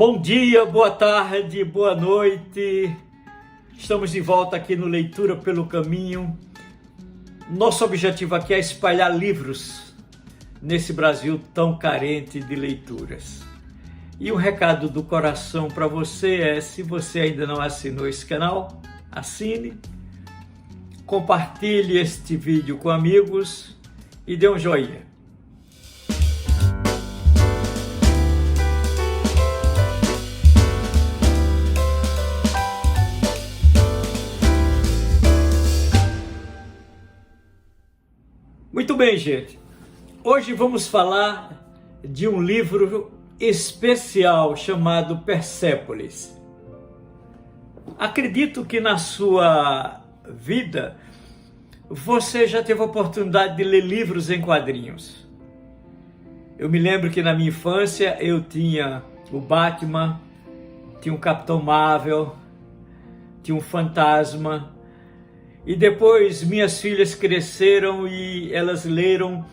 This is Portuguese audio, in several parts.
Bom dia, boa tarde, boa noite. Estamos de volta aqui no Leitura pelo Caminho. Nosso objetivo aqui é espalhar livros nesse Brasil tão carente de leituras. E um recado do coração para você é: se você ainda não assinou esse canal, assine, compartilhe este vídeo com amigos e dê um joinha. Muito bem, gente. Hoje vamos falar de um livro especial chamado Persépolis. Acredito que na sua vida você já teve a oportunidade de ler livros em quadrinhos. Eu me lembro que na minha infância eu tinha o Batman, tinha o Capitão Marvel, tinha um Fantasma. E depois minhas filhas cresceram e elas leram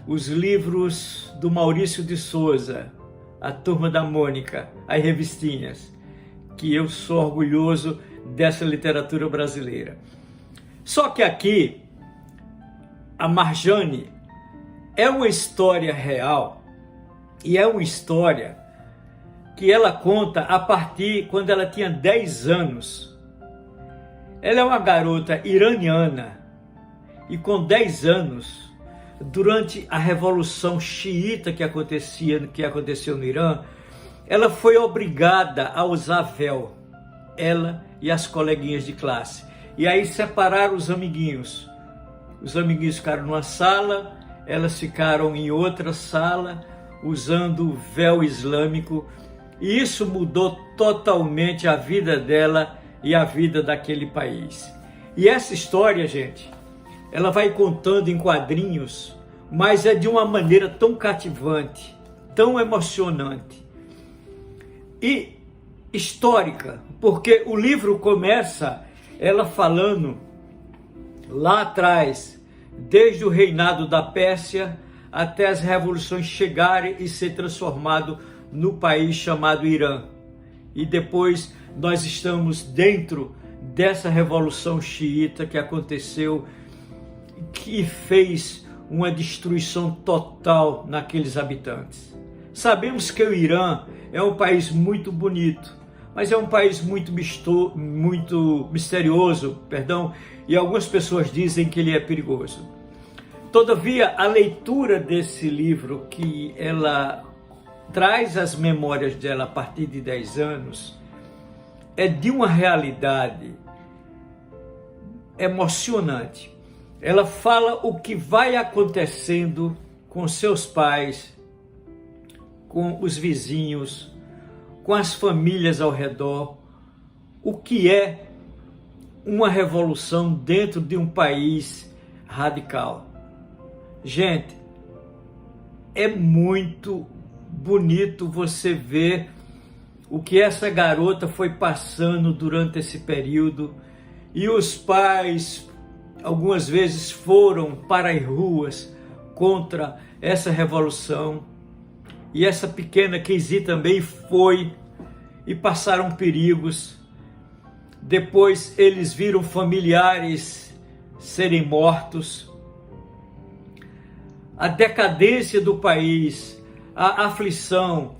os livros do Maurício de Souza, a Turma da Mônica, as revistinhas, que eu sou orgulhoso dessa literatura brasileira. Só que aqui, a Marjane é uma história real e é uma história que ela conta a partir quando ela tinha 10 anos. Ela é uma garota iraniana e com 10 anos, durante a Revolução Xiita que aconteceu no Irã, ela foi obrigada a usar véu, ela e as coleguinhas de classe. E aí separaram os amiguinhos. Os amiguinhos ficaram numa sala, elas ficaram em outra sala, usando o véu islâmico. E isso mudou totalmente a vida dela e a vida daquele país. E essa história, gente, ela vai contando em quadrinhos, mas é de uma maneira tão cativante, tão emocionante e histórica, porque o livro começa ela falando lá atrás, desde o reinado da Pérsia até as revoluções chegarem e ser transformado no país chamado Irã. E depois nós estamos dentro dessa revolução xiita que aconteceu, que fez uma destruição total naqueles habitantes. Sabemos que o Irã é um país muito bonito, mas é um país muito misterioso, e algumas pessoas dizem que ele é perigoso. Todavia, a leitura desse livro, que ela traz as memórias dela a partir de 10 anos, é de uma realidade emocionante. Ela fala o que vai acontecendo com seus pais, com os vizinhos, com as famílias ao redor, o que é uma revolução dentro de um país radical. Gente, é muito bonito você ver o que essa garota foi passando durante esse período, e os pais algumas vezes foram para as ruas contra essa revolução, e essa pequena Casey também foi, e passaram perigos. Depois eles viram familiares serem mortos, a decadência do país, a aflição,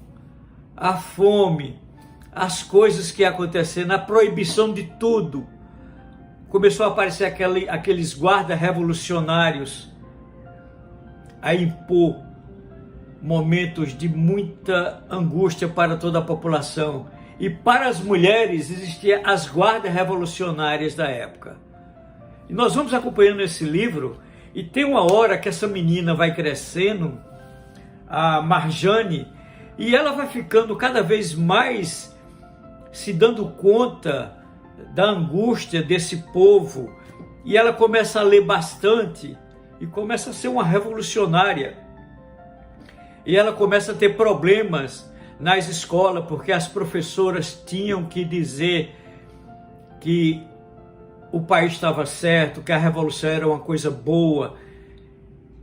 a fome, as coisas que aconteceram, a proibição de tudo. Começou a aparecer aqueles guardas revolucionários a impor momentos de muita angústia para toda a população. E para as mulheres existiam as guardas revolucionárias da época. E nós vamos acompanhando esse livro, e tem uma hora que essa menina vai crescendo, a Marjane, e ela vai ficando cada vez mais se dando conta da angústia desse povo, e ela começa a ler bastante e começa a ser uma revolucionária. E ela começa a ter problemas nas escolas, porque as professoras tinham que dizer que o país estava certo, que a revolução era uma coisa boa.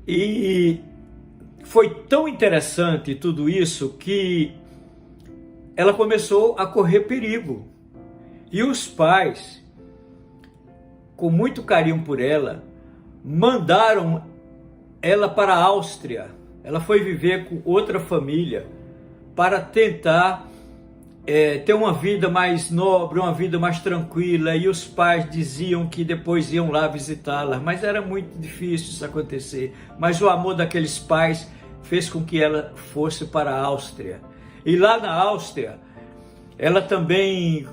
E foi tão interessante tudo isso que ela começou a correr perigo. E os pais, com muito carinho por ela, mandaram ela para a Áustria. Ela foi viver com outra família para tentar ter uma vida mais nobre, uma vida mais tranquila, e os pais diziam que depois iam lá visitá-la, mas era muito difícil isso acontecer. Mas o amor daqueles pais fez com que ela fosse para a Áustria. E lá na Áustria, ela também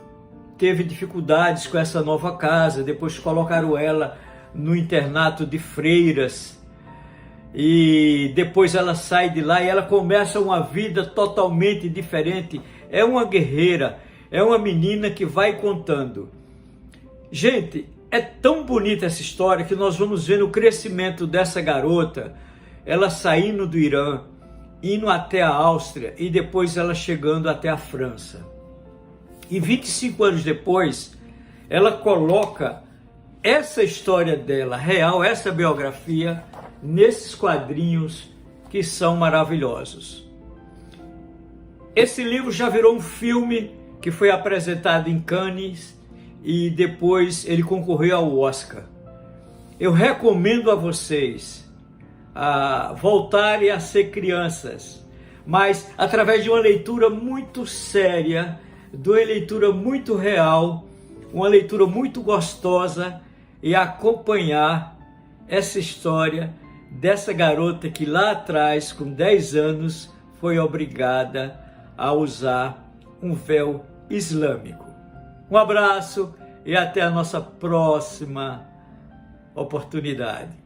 teve dificuldades com essa nova casa, depois colocaram ela no internato de freiras, e depois ela sai de lá e ela começa uma vida totalmente diferente. É uma guerreira, é uma menina que vai contando. Gente, é tão bonita essa história que nós vamos ver o crescimento dessa garota, ela saindo do Irã, indo até a Áustria e depois ela chegando até a França. E 25 anos depois, ela coloca essa história dela, real, essa biografia, nesses quadrinhos que são maravilhosos. Esse livro já virou um filme que foi apresentado em Cannes e depois ele concorreu ao Oscar. Eu recomendo a vocês a voltarem a ser crianças, mas através de uma leitura muito séria, de uma leitura muito real, uma leitura muito gostosa, e acompanhar essa história dessa garota que lá atrás, com 10 anos, foi obrigada a usar um véu islâmico. Um abraço e até a nossa próxima oportunidade.